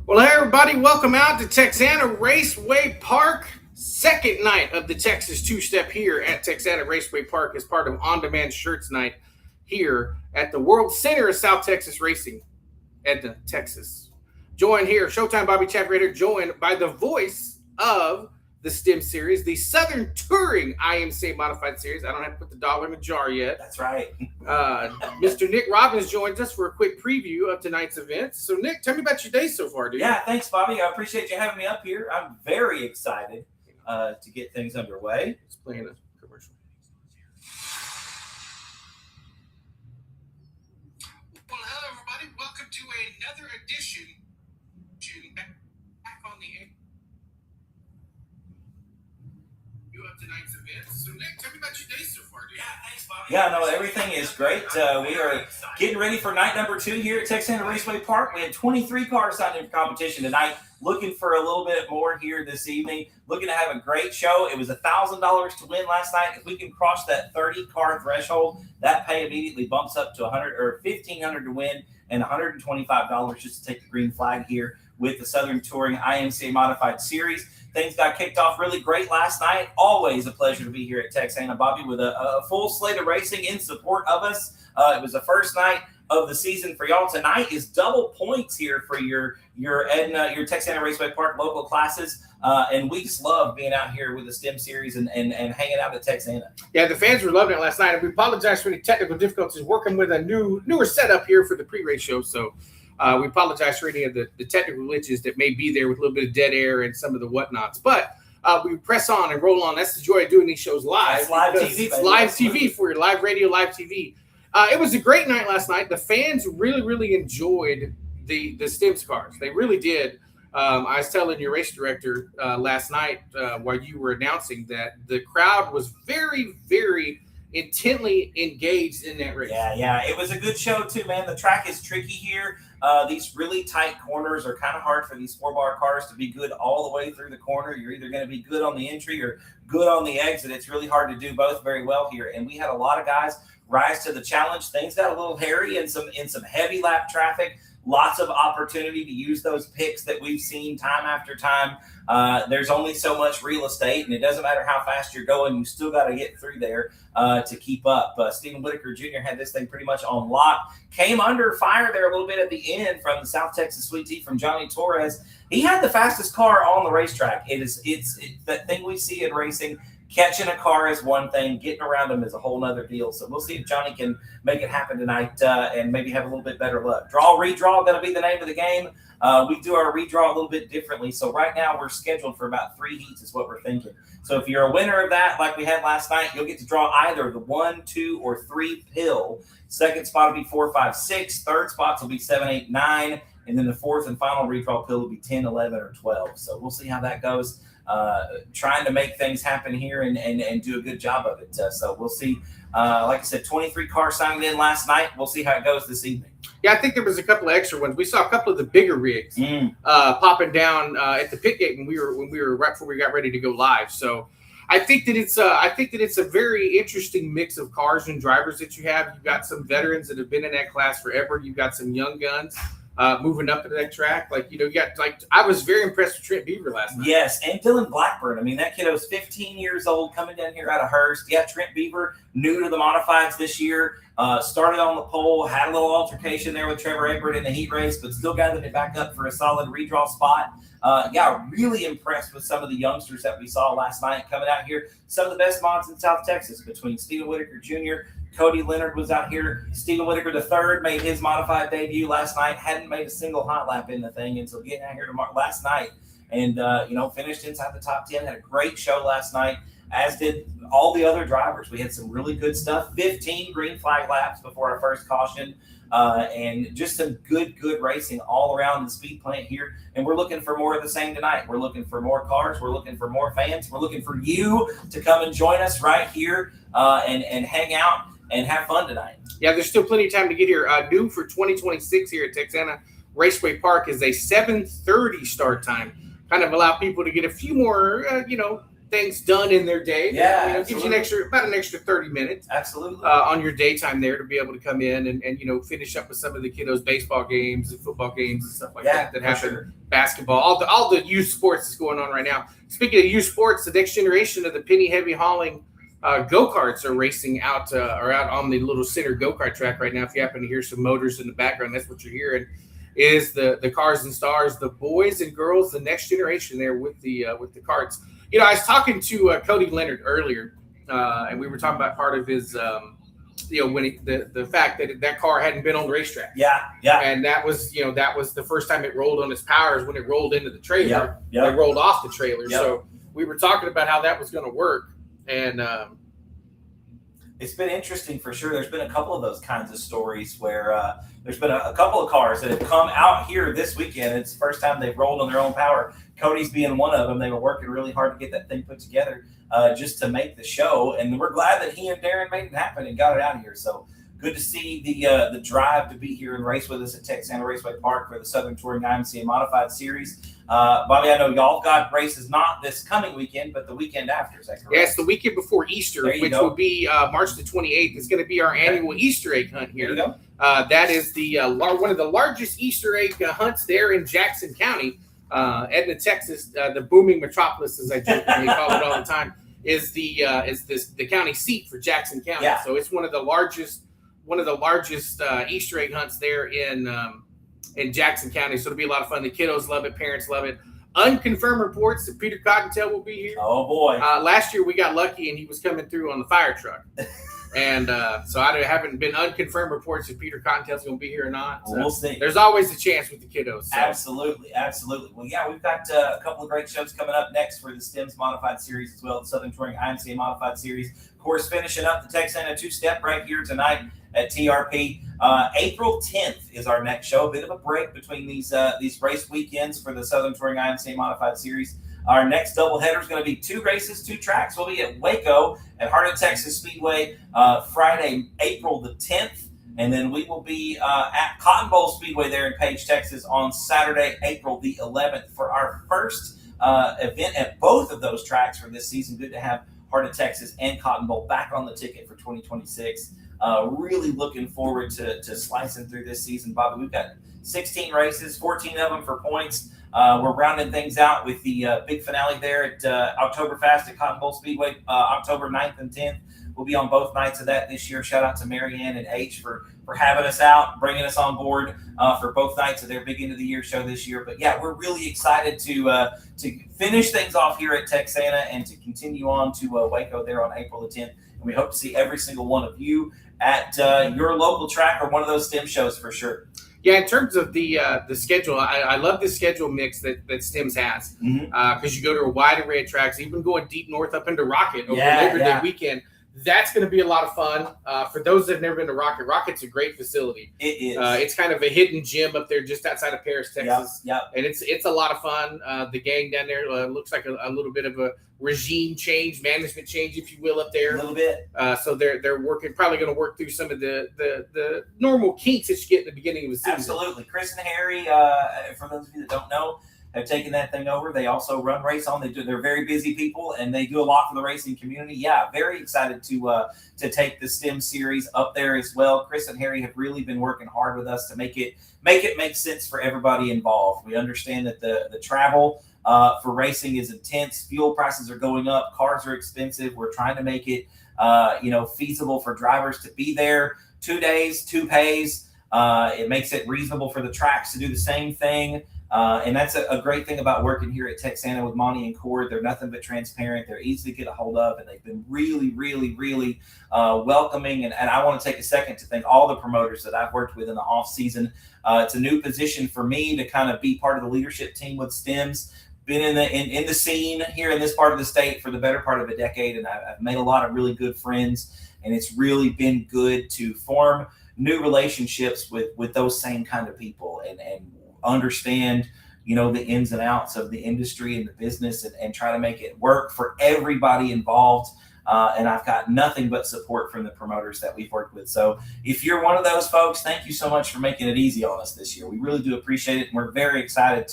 Well, hey, everybody, welcome out to Texana Raceway Park. Second night of the Texas two-step here at Texana Raceway Park as part of On-Demand Shirts Night here at the World Center of South Texas Racing, Edna, Texas. Joined here, Showtime Bobby Chakrader, joined by the voice of the STIMS series, the Southern Touring IMCA Modified Series. I don't have to put the dollar in the jar yet. That's right. Mr. Nick Robbins joins us for a quick preview of tonight's events. So, Nick, tell me about your day so far, dude. Yeah, thanks, Bobby. I appreciate you having me up here. I'm very excited to get things underway. It's playing a commercial. Well, hello, everybody. Welcome to another edition back on the air of tonight's events. So, Nick, tell me about your day so far, dude. Yeah, thanks, Bobby. Yeah, no, everything is great. We are getting ready for night number 2 here at Texana Raceway Park. We had 23 cars signed in for competition tonight. Looking for a little bit more here this evening. Looking to have a great show. It was $1,000 to win last night. If we can cross that 30-car threshold, that pay immediately bumps up to $100 or $1,500 to win and $125 just to take the green flag here with the Southern Touring IMCA Modified Series. Things got kicked off really great last night. Always a pleasure to be here at Texana, Bobby, with a full slate of racing in support of us. It was the first night of the season for y'all. Tonight is double points here for your Texana Raceway Park local classes. And we just love being out here with the STEM series and hanging out at Texana. Yeah, the fans were loving it last night. And we apologize for any technical difficulties working with a newer setup here for the pre-race show. So we apologize for any of the technical glitches that may be there with a little bit of dead air and some of the whatnots. But we press on and roll on. That's the joy of doing these shows live. It's live TV. It's live TV for your live radio, live TV. It was a great night last night. The fans really, really enjoyed the STIMS cars. They really did. I was telling your race director last night while you were announcing that the crowd was very, very intently engaged in that race. Yeah. It was a good show too, man. The track is tricky here. These really tight corners are kind of hard for these 4-bar cars to be good all the way through the corner. You're either going to be good on the entry or good on the exit. It's really hard to do both very well here. And we had a lot of guys rise to the challenge. Things got a little hairy in some heavy lap traffic. Lots of opportunity to use those picks that we've seen time after time. There's only so much real estate, and it doesn't matter how fast you're going. You still got to get through there to keep up. Stephen Whitaker Jr. had this thing pretty much on lock. Came under fire there a little bit at the end from the South Texas Sweet Tea from Johnny Torres. He had the fastest car on the racetrack. It's that thing we see in racing. Catching a car is one thing. Getting around them is a whole nother deal. So we'll see if Johnny can make it happen tonight and maybe have a little bit better luck. Draw, redraw, going to be the name of the game. We do our redraw a little bit differently. So right now we're scheduled for about 3 heats is what we're thinking. So if you're a winner of that, like we had last night, you'll get to draw either the 1, 2, or 3 pill. Second spot will be 4, 5, 6. Third spots will be 7, 8, 9. And then the fourth and final redraw pill will be 10, 11, or 12. So we'll see how that goes. Trying to make things happen here and do a good job of it. So we'll see. Like I said, 23 cars signed in last night. We'll see how it goes this evening. Yeah, I think there was a couple of extra ones. We saw a couple of the bigger rigs popping down at the pit gate when we were right before we got ready to go live. So I think that it's a very interesting mix of cars and drivers that you have. You've got some veterans that have been in that class forever. You've got some young guns. Moving up into that track, I was very impressed with Trent Beaver last night. Yes, and Dylan Blackburn. I mean, that kiddo was 15 years old, coming down here out of Hearst. Yeah, Trent Beaver, new to the modifieds this year, started on the pole, had a little altercation there with Trevor Everett in the heat race, but still gathered it back up for a solid redraw spot. Really impressed with some of the youngsters that we saw last night coming out here. Some of the best mods in South Texas between Stephen Whitaker Jr., Cody Leonard was out here. Stephen Whitaker III made his modified debut last night. Hadn't made a single hot lap in the thing until getting out here last night. And, finished inside the top 10. Had a great show last night, as did all the other drivers. We had some really good stuff. 15 green flag laps before our first caution. And just some good racing all around the speed plant here. And we're looking for more of the same tonight. We're looking for more cars. We're looking for more fans. We're looking for you to come and join us right here and hang out and have fun tonight. Yeah, there's still plenty of time to get here. New for 2026 here at Texana Raceway Park is a 7:30 start time. Kind of allow people to get a few more, things done in their day. Yeah, you know, gives you about an extra 30 minutes. Absolutely. On your daytime there to be able to come in and you know, finish up with some of the kiddos' baseball games and football games and stuff like that happen. Sure. Basketball, all the youth sports that's going on right now. Speaking of youth sports, the next generation of the penny heavy hauling go-karts are racing out on the little center go-kart track right now. If you happen to hear some motors in the background, that's what you're hearing. Is the Cars and Stars, the boys and girls, the next generation there with the carts. You know, I was talking to Cody Leonard earlier, and we were talking about part of his, you know, when the fact that car hadn't been on the racetrack. Yeah. And that was the first time it rolled on its powers when it rolled into the trailer. Yep. It rolled off the trailer. Yep. So we were talking about how that was going to work, and it's been interesting for sure. There's been a couple of those kinds of stories where there's been a couple of cars that have come out here this weekend. It's the first time they've rolled on their own power. Cody's being one of them. They were working really hard to get that thing put together just to make the show. And we're glad that he and Darren made it happen and got it out of here. So good to see the drive to be here and race with us at Texana Raceway Park for the Southern Touring IMCA Modified Series. Bobby, I know y'all got races not this coming weekend, but the weekend after. Is that correct? Yes, the weekend before Easter, which will be March the 28th. It's going to be our annual Easter egg hunt here. There you go. That is the one of the largest Easter egg hunts there in Jackson County, Edna, Texas. The booming metropolis, as I jokingly call it all the time, is the county seat for Jackson County. Yeah. So it's one of the largest Easter egg hunts there in Jackson County. So it'll be a lot of fun. The kiddos love it, parents love it. Unconfirmed reports that Peter Cottontail will be here. Oh boy! Last year we got lucky and he was coming through on the fire truck. And so I haven't been unconfirmed reports if Peter Cottontail's going to be here or not. So we'll see. There's always a chance with the kiddos. So. Absolutely. Well, yeah, we've got a couple of great shows coming up next for the STIMS Modified Series as well, the Southern Touring IMCA Modified Series. Of course, finishing up the Texana two-step right here tonight at TRP. April 10th is our next show. A bit of a break between these race weekends for the Southern Touring IMCA Modified Series. Our next doubleheader is going to be 2 races, 2 tracks. We'll be at Waco at Heart of Texas Speedway Friday, April the 10th. And then we will be at Cotton Bowl Speedway there in Page, Texas on Saturday, April the 11th for our first event at both of those tracks for this season. Good to have Heart of Texas and Cotton Bowl back on the ticket for 2026. Really looking forward to slicing through this season, Bobby. We've got 16 races, 14 of them for points. We're rounding things out with the big finale there at Oktoberfest at Cotton Bowl Speedway, October 9th and 10th. We'll be on both nights of that this year. Shout out to Marianne and H for having us out, bringing us on board for both nights of their big end of the year show this year. But yeah, we're really excited to finish things off here at Texana and to continue on to Waco there on April the 10th. And we hope to see every single one of you at your local track or one of those STEM shows for sure. Yeah, in terms of the schedule, I love the schedule mix that STIMS has because you go to a wide array of tracks, even going deep north up into Rocket over Labor Day weekend. That's going to be a lot of fun. For those that have never been to Rocket, Rocket's a great facility. It is. It's kind of a hidden gem up there just outside of Paris, Texas. Yep. And it's a lot of fun. The gang down there looks like a little bit of a regime change, management change, if you will, up there. A little bit. So they're probably going to work through some of the normal kinks that you get in the beginning of the season. Absolutely. Chris and Harry, for those of you that don't know, have taken that thing over. They also run Race On. They're very busy people, and they do a lot for the racing community. Yeah, very excited to take the STEM series up there as well. Chris and Harry have really been working hard with us to make it make sense for everybody involved. We understand that the travel for racing is intense. Fuel prices are going up. Cars are expensive. We're trying to make it feasible for drivers to be there 2 days, 2 pays. It makes it reasonable for the tracks to do the same thing. And that's a great thing about working here at Texana with Monty and Cord. They're nothing but transparent. They're easy to get a hold of, and they've been really, really, really welcoming. And I want to take a second to thank all the promoters that I've worked with in the off season. It's a new position for me to kind of be part of the leadership team with STIMS. Been in the scene here in this part of the state for the better part of a decade, and I've made a lot of really good friends. And it's really been good to form new relationships with those same kind of people and understand, the ins and outs of the industry and the business and try to make it work for everybody involved. And I've got nothing but support from the promoters that we've worked with. So if you're one of those folks, thank you so much for making it easy on us this year. We really do appreciate it. And we're very excited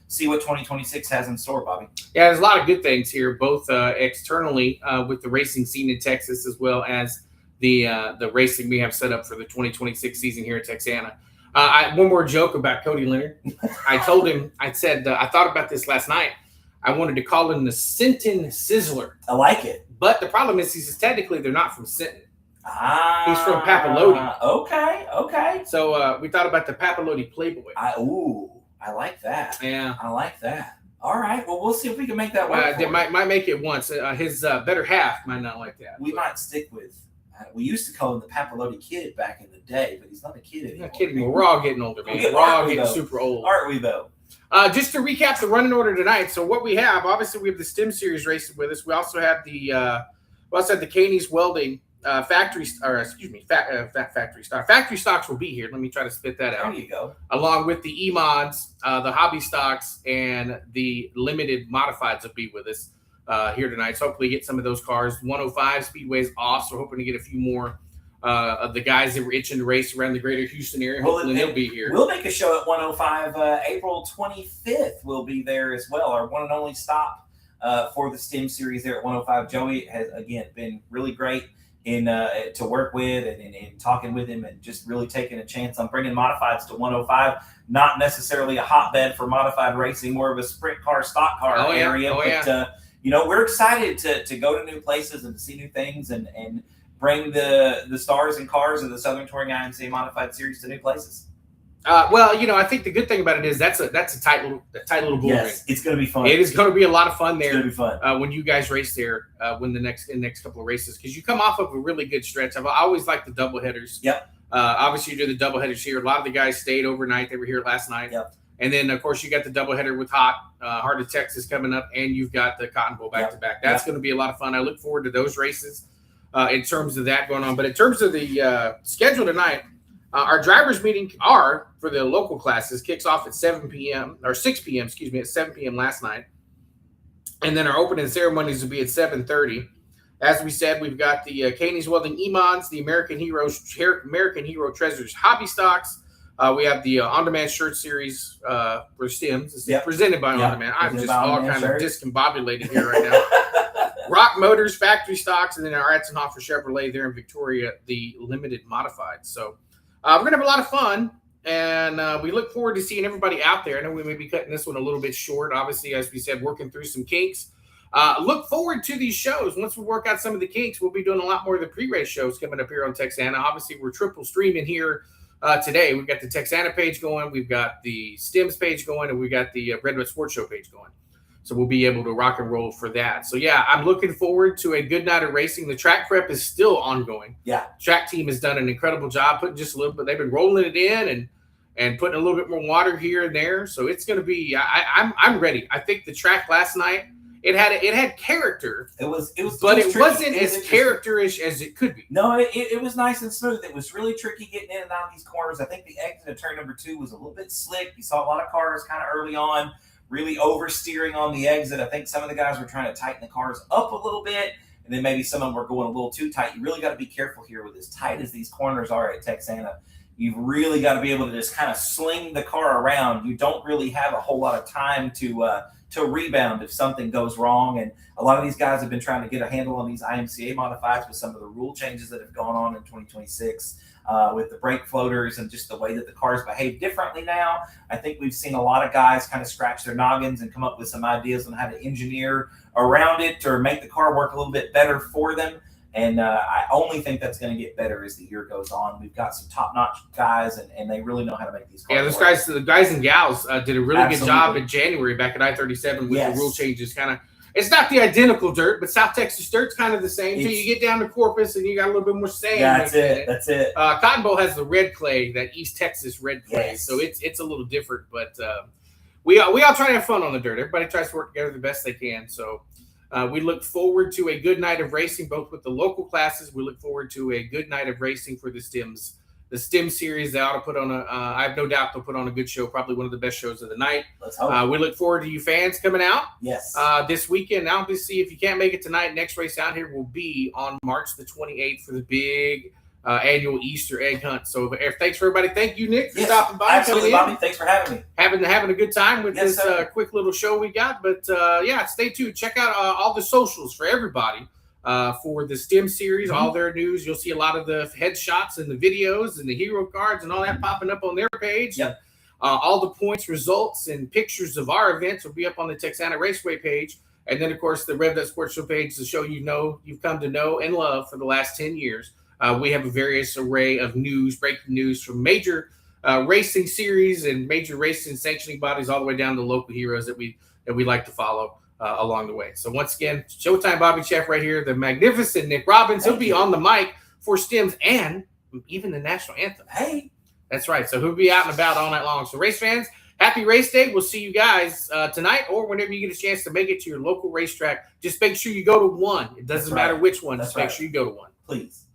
see what 2026 has in store, Bobby. Yeah, there's a lot of good things here, both externally with the racing scene in Texas, as well as the racing we have set up for the 2026 season here at Texana. One more joke about Cody Leonard. I told him, I said, I thought about this last night. I wanted to call him the Sinton Sizzler. I like it. But the problem is, he says technically they're not from Sinton. He's from Papalote. Okay. So we thought about the Papalote Playboy. I like that. Yeah. I like that. All right. Well, we'll see if we can make that work. They might make it once. His better half might not like that. We might stick with. We used to call him the Papalote Kid back in the day, but he's not a kid anymore. He's not kidding. We're all getting older, man. We're all getting super old. Aren't we, though? Just to recap the running order tonight. So what we have, obviously, we have the STIMS series racing with us. We also have the Caney's Welding factory stocks will be here. Let me try to spit that out. There you go. Along with the E-mods, the hobby stocks, and the limited modifieds will be with us here tonight. So hopefully get some of those cars. 105 Speedway's off, so hoping to get a few more of the guys that were itching to race around the greater Houston area. Hopefully they'll be here. We'll make a show at 105 April 25th. We'll be there as well. Our one and only stop for the STEM series there at 105. Joey has, again, been really great in to work with and talking with him and just really taking a chance on bringing modifieds to 105. Not necessarily a hotbed for modified racing, more of a sprint car, stock car area. We're excited to go to new places and to see new things and bring the stars and cars of the Southern Touring IMCA Modified Series to new places. I think the good thing about it is that's a tight little bull ring. It's going to be fun. It is going to be a lot of fun there. It's going to be fun when you guys race there. When the next couple of races, because you come off of a really good stretch. I always like the double headers. Yep. Obviously, you do the double headers here. A lot of the guys stayed overnight. They were here last night. Yep. And then, of course, you got the doubleheader with Heart of Texas coming up, and you've got the Cotton Bowl back to back. That's going to be a lot of fun. I look forward to those races in terms of that going on. But in terms of the schedule tonight, our drivers' meeting for the local classes kicks off at 7 p.m. or 6 p.m. At 7 p.m. last night, and then our opening ceremonies will be at 7:30. As we said, we've got the Caney's Welding E-mods, the American Hero Treasures hobby stocks. We have the On-Demand Shirt Series for STIMS. It's presented by On-Demand. I'm just all kind of discombobulated here right now. Rock Motors factory stocks, and then our Atzenhofer Chevrolet there in Victoria, the limited modified. So we're going to have a lot of fun, and we look forward to seeing everybody out there. I know we may be cutting this one a little bit short, obviously, as we said, working through some kinks. Look forward to these shows. Once we work out some of the kinks, we'll be doing a lot more of the pre-race shows coming up here on Texana. Obviously, we're triple streaming here today. We've got the Texana page going, we've got the STIMS page going, and we've got the Redwood Sports Show page going. So we'll be able to rock and roll for that. So, yeah, I'm looking forward to a good night of racing. The track prep is still ongoing. Yeah. Track team has done an incredible job putting just a little bit. They've been rolling it in and putting a little bit more water here and there. So it's going to be I'm ready. I think the track last night, it had character. It was wasn't as characterish as it could be. No, it was nice and smooth. It was really tricky getting in and out of these corners. I think the exit of turn number 2 was a little bit slick. You saw a lot of cars kind of early on, really oversteering on the exit. I think some of the guys were trying to tighten the cars up a little bit, and then maybe some of them were going a little too tight. You really got to be careful here with as tight as these corners are at Texana. You've really got to be able to just kind of sling the car around. You don't really have a whole lot of time to rebound if something goes wrong. And a lot of these guys have been trying to get a handle on these IMCA modifieds with some of the rule changes that have gone on in 2026 with the brake floaters and just the way that the cars behave differently now. I think we've seen a lot of guys kind of scratch their noggins and come up with some ideas on how to engineer around it or make the car work a little bit better for them. And I only think that's going to get better as the year goes on. We've got some top-notch guys, and they really know how to make these cars work. The guys and gals did a really good job in January back at I-37 with the rule changes. It's not the identical dirt, but South Texas dirt's kind of the same. So you get down to Corpus, and you got a little bit more sand. That's it. Cotton Bowl has the red clay, that East Texas red clay. Yes. So it's a little different, but we all try to have fun on the dirt. Everybody tries to work together the best they can. So we look forward to a good night of racing, both with the local classes. We look forward to a good night of racing for the STIMS. The STIMS series, they ought to put on I have no doubt they'll put on a good show, probably one of the best shows of the night. Let's hope. We look forward to you fans coming out. Yes. This weekend. Now, obviously, if you can't make it tonight, next race out here will be on March the 28th for the big annual Easter egg hunt. So thanks for everybody. Thank you, Nick, for Yes, stopping by. absolutely, Bobby. Thanks for having me. Having a good time with Yes, this quick little show we got. But yeah, stay tuned. Check out all the socials for everybody for the STEM series, all their news. You'll see a lot of the headshots and the videos and the hero cards and all that popping up on their page. Yep. All the points, results, and pictures of our events will be up on the Texana Raceway page. And then, of course, the Rev Sports Show page, the show you've come to know and love for the last 10 years. We have a various array of news, breaking news from major racing series and major racing sanctioning bodies, all the way down to local heroes that we like to follow along the way. So once again, Showtime Bobby Chef right here, the magnificent Nick Robbins. He'll be on the mic for STIMS and even the national anthem. Hey, that's right. So he'll be out and about all night long. So race fans, happy race day. We'll see you guys tonight or whenever you get a chance to make it to your local racetrack. Just make sure you go to one. It doesn't matter which one. Just make sure you go to one. Please.